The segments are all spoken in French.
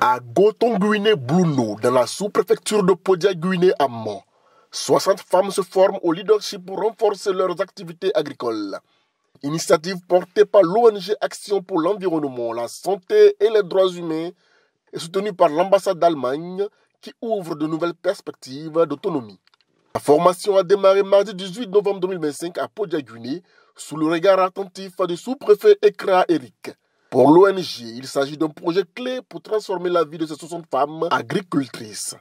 À Gotonguiné-Blouno, dans la sous-préfecture de Podia-Guiné-Amman, 60 femmes se forment au leadership pour renforcer leurs activités agricoles. Initiative portée par l'ONG Action pour l'environnement, la santé et les droits humains et soutenue par l'ambassade d'Allemagne qui ouvre de nouvelles perspectives d'autonomie. La formation a démarré mardi 18 novembre 2025 à Podia-Guiné sous le regard attentif du sous-préfet Ekra Eric. Pour l'ONG, il s'agit d'un projet clé pour transformer la vie de ces 60 femmes agricultrices.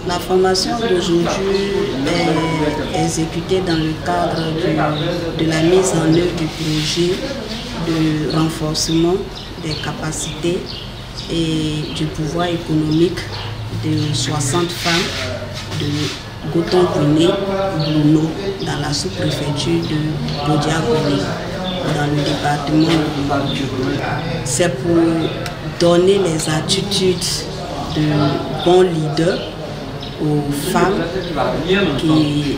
La formation d'aujourd'hui est exécutée dans le cadre de la mise en œuvre du projet de renforcement des capacités et du pouvoir économique de 60 femmes de Gotonguiné-Blouno dans la sous-préfecture de Podia-Guiné, dans le département du Nord. C'est pour donner les attitudes de bons leaders aux femmes qui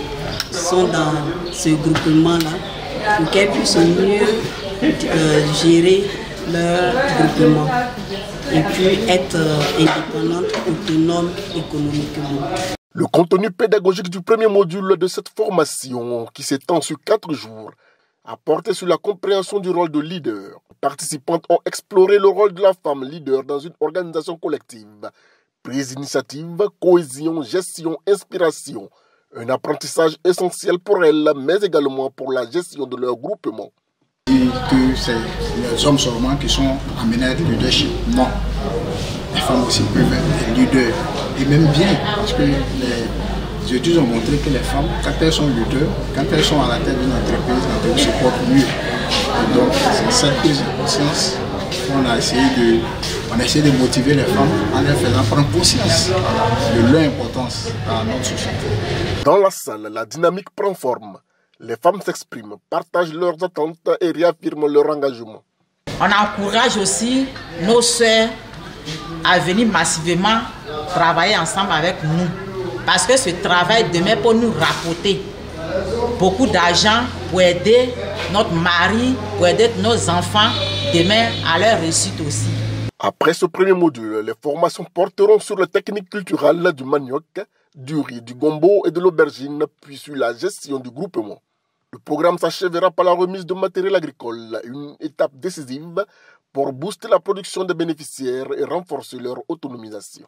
sont dans ce groupement-là pour qu'elles puissent mieux gérer leur groupement et puis être indépendantes, autonomes économiquement. Le contenu pédagogique du premier module de cette formation, qui s'étend sur 4 jours, a porté sur la compréhension du rôle de leader. Les participantes ont exploré le rôle de la femme leader dans une organisation collective. Prise d'initiative, cohésion, gestion, inspiration. Un apprentissage essentiel pour elles, mais également pour la gestion de leur groupement. Que c'est les hommes seulement qui sont amenés à être leadership. Non. Les femmes aussi peuvent être des leaders. Et même bien, parce que les études ont montré que les femmes, quand elles sont leaders, quand elles sont à la tête d'une entreprise, l'entreprise se porte mieux. Et donc, c'est cette prise de conscience qu'on a essayé de motiver les femmes en leur faisant prendre conscience de leur importance dans notre société. Dans la salle, la dynamique prend forme. Les femmes s'expriment, partagent leurs attentes et réaffirment leur engagement. On encourage aussi nos sœurs à venir massivement travailler ensemble avec nous. Parce que ce travail demain pour nous rapporter beaucoup d'argent pour aider notre mari, pour aider nos enfants demain à leur réussite aussi. Après ce premier module, les formations porteront sur les techniques culturelles du manioc, du riz, du gombo et de l'aubergine, puis sur la gestion du groupement. Le programme s'achèvera par la remise de matériel agricole, une étape décisive pour booster la production des bénéficiaires et renforcer leur autonomisation.